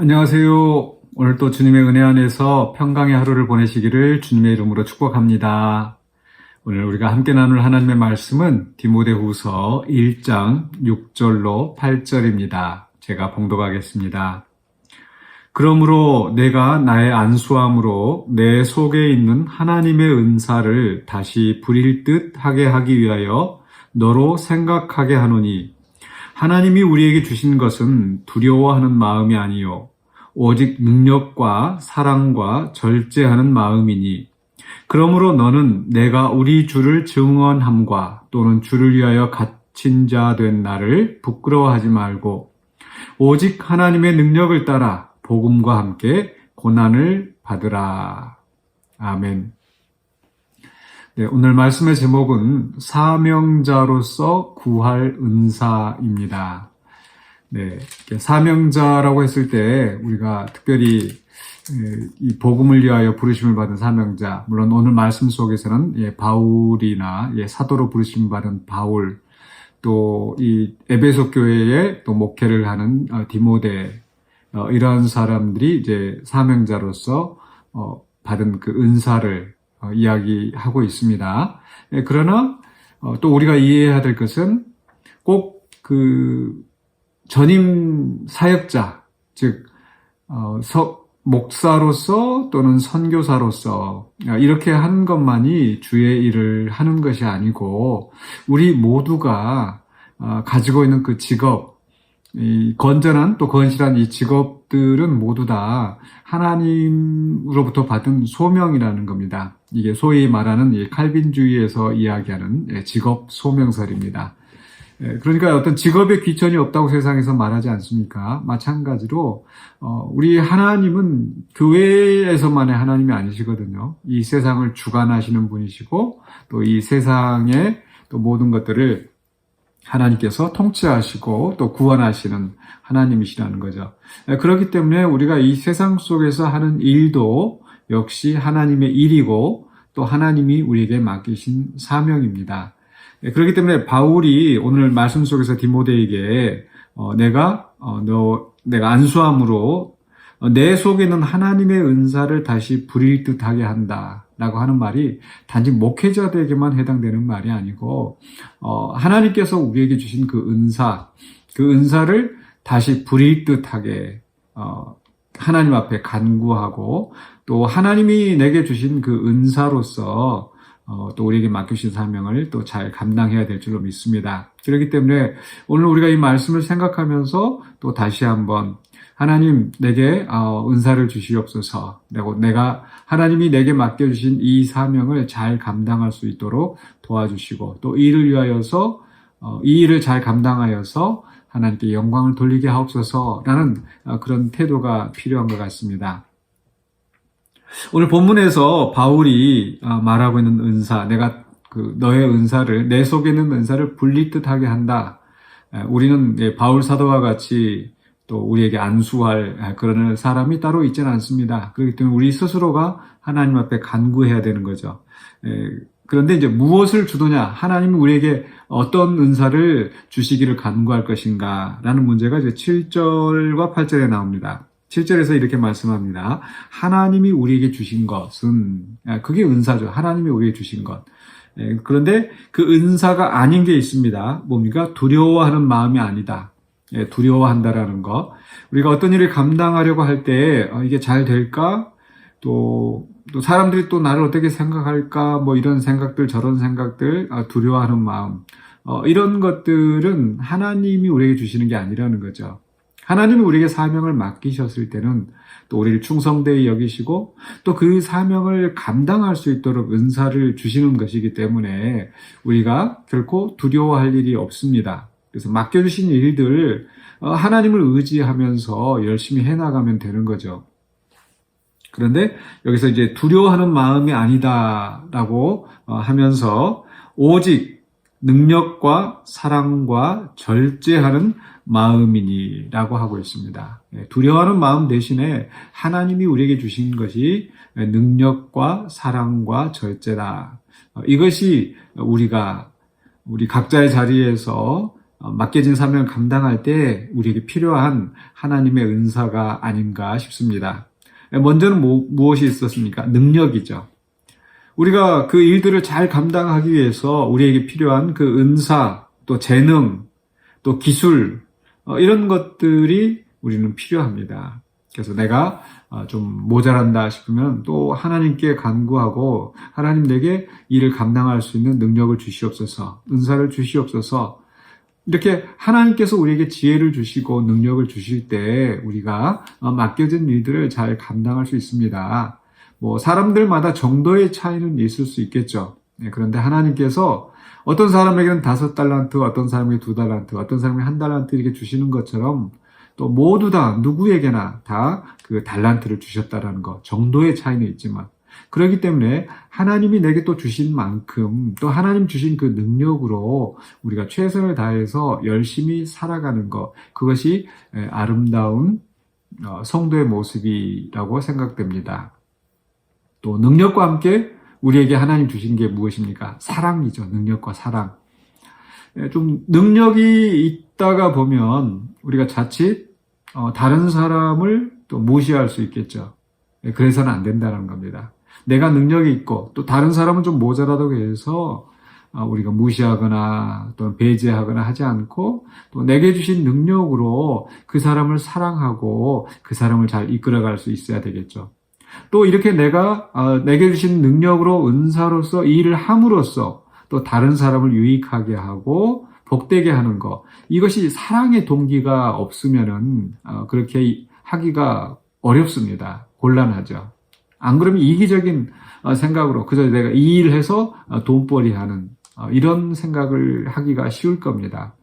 안녕하세요. 오늘 또 주님의 은혜 안에서 평강의 하루를 보내시기를 주님의 이름으로 축복합니다. 오늘 우리가 함께 나눌 하나님의 말씀은 디모데후서 1장 6절로 8절입니다. 제가 봉독하겠습니다. 그러므로 내가 나의 안수함으로 내 속에 있는 하나님의 은사를 다시 부릴 듯 하게 하기 위하여 너로 생각하게 하노니 하나님이 우리에게 주신 것은 두려워하는 마음이 아니요 오직 능력과 사랑과 절제하는 마음이니 그러므로 너는 내가 우리 주를 증언함과 또는 주를 위하여 갇힌 자 된 나를 부끄러워하지 말고 오직 하나님의 능력을 따라 복음과 함께 고난을 받으라. 아멘. 네, 오늘 말씀의 제목은 사명자로서 구할 은사입니다. 네, 사명자라고 했을 때 우리가 특별히 이 복음을 위하여 부르심을 받은 사명자, 물론 오늘 말씀 속에서는 바울이나 사도로 부르심을 받은 바울, 또 이 에베소 교회에 또 목회를 하는 디모데, 이러한 사람들이 이제 사명자로서 받은 그 은사를 이야기하고 있습니다. 그러나 또 우리가 이해해야 될 것은 꼭 그 전임 사역자, 즉 목사로서 또는 선교사로서 이렇게 한 것만이 주의 일을 하는 것이 아니고 우리 모두가 가지고 있는 그 직업, 이 건전한 또 건실한 이 직업들은 모두 다 하나님으로부터 받은 소명이라는 겁니다. 이게 소위 말하는 이 칼빈주의에서 이야기하는 직업 소명설입니다. 그러니까 어떤 직업에 귀천이 없다고 세상에서 말하지 않습니까? 마찬가지로 우리 하나님은 교회에서만의 하나님이 아니시거든요. 이 세상을 주관하시는 분이시고 또 이 세상의 또 모든 것들을 하나님께서 통치하시고 또 구원하시는 하나님이시라는 거죠. 그렇기 때문에 우리가 이 세상 속에서 하는 일도 역시 하나님의 일이고 또 하나님이 우리에게 맡기신 사명입니다. 그렇기 때문에 바울이 오늘 말씀 속에서 디모데에게 내가 안수함으로 내 속에 있는 하나님의 은사를 다시 부릴 듯하게 한다 라고 하는 말이 단지 목회자들에게만 해당되는 말이 아니고 하나님께서 우리에게 주신 그 은사를 다시 부릴 듯하게 하나님 앞에 간구하고 또 하나님이 내게 주신 그 은사로서 또 우리에게 맡기신 사명을 또 잘 감당해야 될 줄로 믿습니다. 그렇기 때문에 오늘 우리가 이 말씀을 생각하면서 또 다시 한번 하나님 내게 은사를 주시옵소서. 내가 하나님이 내게 맡겨주신 이 사명을 잘 감당할 수 있도록 도와주시고 또 이 일을 잘 감당하여서 하나님께 영광을 돌리게 하옵소서라는 그런 태도가 필요한 것 같습니다. 오늘 본문에서 바울이 말하고 있는 은사, 내가 너의 은사를, 내 속에 있는 은사를 불릴 듯하게 한다. 우리는 바울 사도와 같이 또 우리에게 안수할 그런 사람이 따로 있지는 않습니다. 그렇기 때문에 우리 스스로가 하나님 앞에 간구해야 되는 거죠. 그런데 이제 무엇을 주도냐? 하나님이 우리에게 어떤 은사를 주시기를 간구할 것인가? 라는 문제가 이제 7절과 8절에 나옵니다. 7절에서 이렇게 말씀합니다. 하나님이 우리에게 주신 것은, 그게 은사죠. 하나님이 우리에게 주신 것. 그런데 그 은사가 아닌 게 있습니다. 뭡니까? 두려워하는 마음이 아니다. 두려워한다라는 것. 우리가 어떤 일을 감당하려고 할 때, 이게 잘 될까? 또 사람들이 또 나를 어떻게 생각할까? 뭐 이런 생각들, 저런 생각들, 두려워하는 마음. 이런 것들은 하나님이 우리에게 주시는 게 아니라는 거죠. 하나님이 우리에게 사명을 맡기셨을 때는 또 우리를 충성되이 여기시고 또 그 사명을 감당할 수 있도록 은사를 주시는 것이기 때문에 우리가 결코 두려워할 일이 없습니다. 그래서 맡겨주신 일들 하나님을 의지하면서 열심히 해나가면 되는 거죠. 그런데 여기서 이제 두려워하는 마음이 아니다라고 하면서 오직 능력과 사랑과 절제하는 마음이니라고 하고 있습니다. 두려워하는 마음 대신에 하나님이 우리에게 주신 것이 능력과 사랑과 절제다. 이것이 우리 각자의 자리에서 맡겨진 사명을 감당할 때 우리에게 필요한 하나님의 은사가 아닌가 싶습니다. 먼저는 무엇이 있었습니까? 능력이죠. 우리가 그 일들을 잘 감당하기 위해서 우리에게 필요한 그 은사, 또 재능, 또 기술, 이런 것들이 우리는 필요합니다. 그래서 내가 좀 모자란다 싶으면 또 하나님께 간구하고 하나님 내게 일을 감당할 수 있는 능력을 주시옵소서, 은사를 주시옵소서. 이렇게 하나님께서 우리에게 지혜를 주시고 능력을 주실 때 우리가 맡겨진 일들을 잘 감당할 수 있습니다. 사람들마다 정도의 차이는 있을 수 있겠죠. 그런데 하나님께서 어떤 사람에게는 5달란트, 어떤 사람에게 2달란트, 어떤 사람에게 1달란트 이렇게 주시는 것처럼 또 모두 다 누구에게나 다 그 달란트를 주셨다라는 것, 정도의 차이는 있지만 그렇기 때문에 하나님이 내게 또 주신 만큼 또 하나님 주신 그 능력으로 우리가 최선을 다해서 열심히 살아가는 것, 그것이 아름다운 성도의 모습이라고 생각됩니다. 또 능력과 함께 우리에게 하나님 주신 게 무엇입니까? 사랑이죠. 능력과 사랑. 좀 능력이 있다가 보면 우리가 자칫 다른 사람을 또 무시할 수 있겠죠. 그래서는 안 된다는 겁니다. 내가 능력이 있고 또 다른 사람은 좀 모자라다고 해서 우리가 무시하거나 또는 배제하거나 하지 않고 또 내게 주신 능력으로 그 사람을 사랑하고 그 사람을 잘 이끌어갈 수 있어야 되겠죠. 또 이렇게 내게 주신 능력으로 은사로서 이 일을 함으로써 또 다른 사람을 유익하게 하고 복되게 하는 것, 이것이 사랑의 동기가 없으면은 그렇게 하기가 어렵습니다. 곤란하죠. 안 그러면 이기적인 생각으로 그저 내가 이 일을 해서 돈벌이 하는 이런 생각을 하기가 쉬울 겁니다.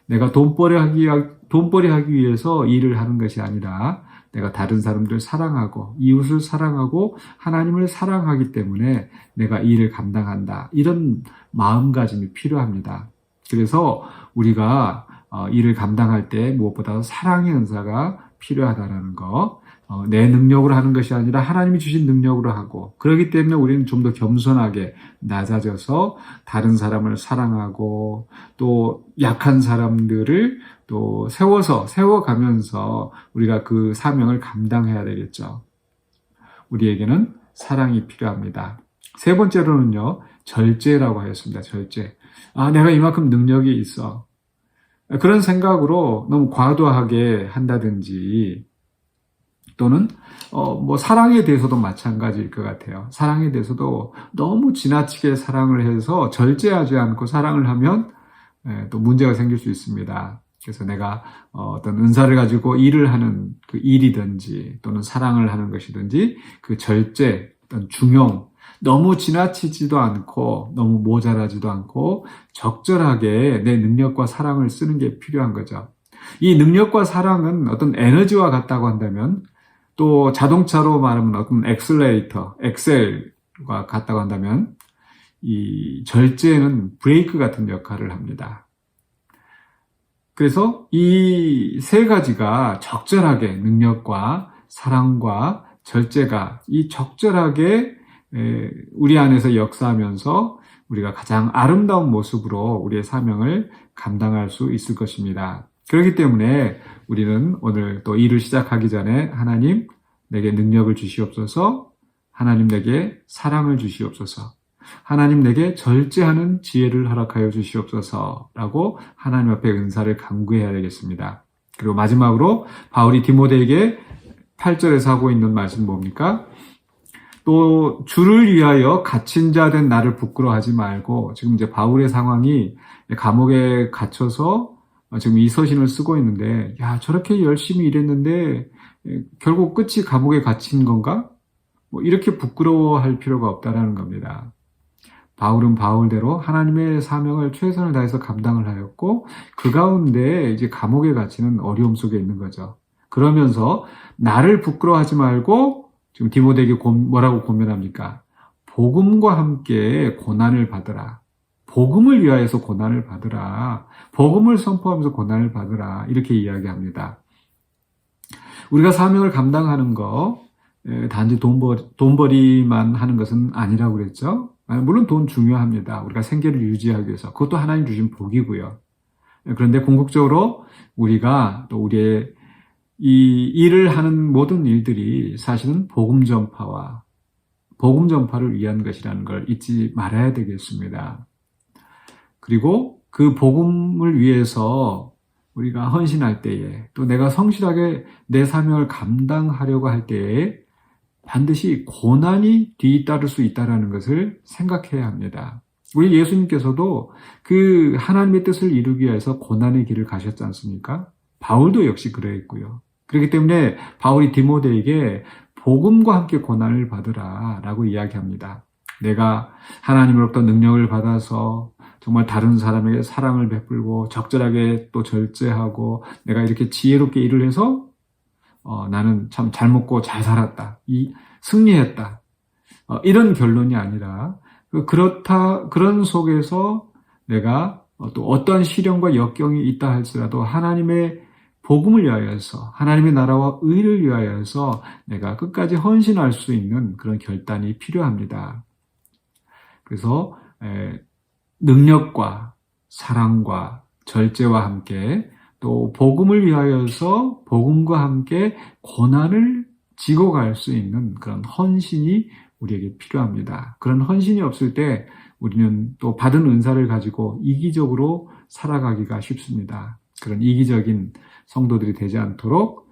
내가 돈벌이 하기 위해서 일을 하는 것이 아니라 내가 다른 사람들을 사랑하고 이웃을 사랑하고 하나님을 사랑하기 때문에 내가 이 일을 감당한다. 이런 마음가짐이 필요합니다. 그래서 우리가 일을 감당할 때 무엇보다 사랑의 은사가 필요하다는 거, 내 능력으로 하는 것이 아니라 하나님이 주신 능력으로 하고, 그렇기 때문에 우리는 좀 더 겸손하게 낮아져서 다른 사람을 사랑하고 또 약한 사람들을 또 세워가면서 우리가 그 사명을 감당해야 되겠죠. 우리에게는 사랑이 필요합니다. 세 번째로는요, 절제라고 하였습니다. 절제. 내가 이만큼 능력이 있어. 그런 생각으로 너무 과도하게 한다든지 또는 사랑에 대해서도 마찬가지일 것 같아요. 사랑에 대해서도 너무 지나치게 사랑을 해서 절제하지 않고 사랑을 하면 또 문제가 생길 수 있습니다. 그래서 내가 어떤 은사를 가지고 일을 하는 그 일이든지 또는 사랑을 하는 것이든지 그 절제, 어떤 중용, 너무 지나치지도 않고 너무 모자라지도 않고 적절하게 내 능력과 사랑을 쓰는 게 필요한 거죠. 이 능력과 사랑은 어떤 에너지와 같다고 한다면 또 자동차로 말하면 어떤 엑셀과 같다고 한다면 이 절제는 브레이크 같은 역할을 합니다. 그래서 이 세 가지가 적절하게 능력과 사랑과 절제가 이 적절하게 우리 안에서 역사하면서 우리가 가장 아름다운 모습으로 우리의 사명을 감당할 수 있을 것입니다. 그렇기 때문에 우리는 오늘 또 일을 시작하기 전에 하나님 내게 능력을 주시옵소서, 하나님 내게 사랑을 주시옵소서, 하나님 내게 절제하는 지혜를 허락하여 주시옵소서라고 하나님 앞에 은사를 간구해야 되겠습니다. 그리고 마지막으로 바울이 디모데에게 8절에서 하고 있는 말씀은 뭡니까? 또 주를 위하여 갇힌 자 된 나를 부끄러워하지 말고, 지금 이제 바울의 상황이 감옥에 갇혀서 지금 이 서신을 쓰고 있는데, 저렇게 열심히 일했는데 결국 끝이 감옥에 갇힌 건가? 이렇게 부끄러워할 필요가 없다라는 겁니다. 바울은 바울대로 하나님의 사명을 최선을 다해서 감당을 하였고 그 가운데 이제 감옥에 갇히는 어려움 속에 있는 거죠. 그러면서 나를 부끄러워하지 말고 지금 디모데에게 뭐라고 권면합니까? 복음과 함께 고난을 받으라. 복음을 위하여서 고난을 받으라. 복음을 선포하면서 고난을 받으라. 이렇게 이야기합니다. 우리가 사명을 감당하는 거 단지 돈벌이만 하는 것은 아니라고 그랬죠. 물론 돈 중요합니다. 우리가 생계를 유지하기 위해서. 그것도 하나님 주신 복이고요. 그런데 궁극적으로 우리가 또 우리의 이 일을 하는 모든 일들이 사실은 복음 전파를 위한 것이라는 걸 잊지 말아야 되겠습니다. 그리고 그 복음을 위해서 우리가 헌신할 때에 또 내가 성실하게 내 사명을 감당하려고 할 때에 반드시 고난이 뒤따를 수 있다는 것을 생각해야 합니다. 우리 예수님께서도 그 하나님의 뜻을 이루기 위해서 고난의 길을 가셨지 않습니까? 바울도 역시 그러했고요. 그렇기 때문에 바울이 디모데에게 복음과 함께 고난을 받으라 라고 이야기합니다. 내가 하나님으로부터 능력을 받아서 정말 다른 사람에게 사랑을 베풀고 적절하게 또 절제하고 내가 이렇게 지혜롭게 일을 해서 나는 참 잘 먹고 잘 살았다. 승리했다. 이런 결론이 아니라 그런 속에서 내가 또 어떠한 시련과 역경이 있다 할지라도 하나님의 복음을 위하여서 하나님의 나라와 의를 위하여서 내가 끝까지 헌신할 수 있는 그런 결단이 필요합니다. 그래서 능력과 사랑과 절제와 함께 또 복음을 위하여서 복음과 함께 고난을 지고 갈 수 있는 그런 헌신이 우리에게 필요합니다. 그런 헌신이 없을 때 우리는 또 받은 은사를 가지고 이기적으로 살아가기가 쉽습니다. 그런 이기적인 성도들이 되지 않도록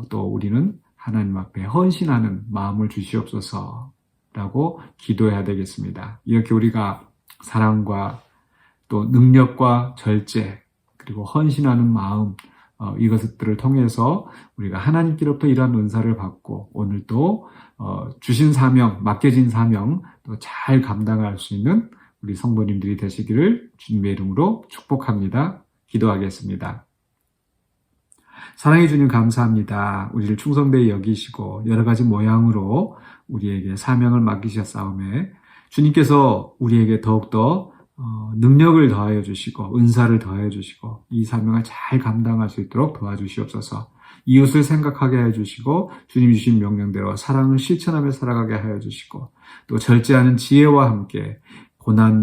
또 우리는 하나님 앞에 헌신하는 마음을 주시옵소서라고 기도해야 되겠습니다. 이렇게 우리가 사랑과 또 능력과 절제 그리고 헌신하는 마음 이것들을 통해서 우리가 하나님께로부터 이러한 은사를 받고 오늘 또 주신 사명, 맡겨진 사명 또 잘 감당할 수 있는 우리 성도님들이 되시기를 주님의 이름으로 축복합니다. 기도하겠습니다. 사랑해 주님 감사합니다. 우리를 충성되이 여기시고 여러 가지 모양으로 우리에게 사명을 맡기셨사오매 주님께서 우리에게 더욱더 능력을 더하여 주시고 은사를 더하여 주시고 이 사명을 잘 감당할 수 있도록 도와주시옵소서. 이웃을 생각하게 하여 주시고 주님 주신 명령대로 사랑을 실천하며 살아가게 하여 주시고 또 절제하는 지혜와 함께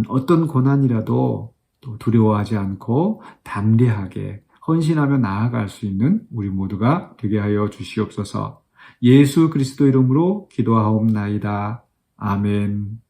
어떤 고난이라도 또 두려워하지 않고 담대하게 헌신하며 나아갈 수 있는 우리 모두가 되게 하여 주시옵소서. 예수 그리스도 이름으로 기도하옵나이다. 아멘.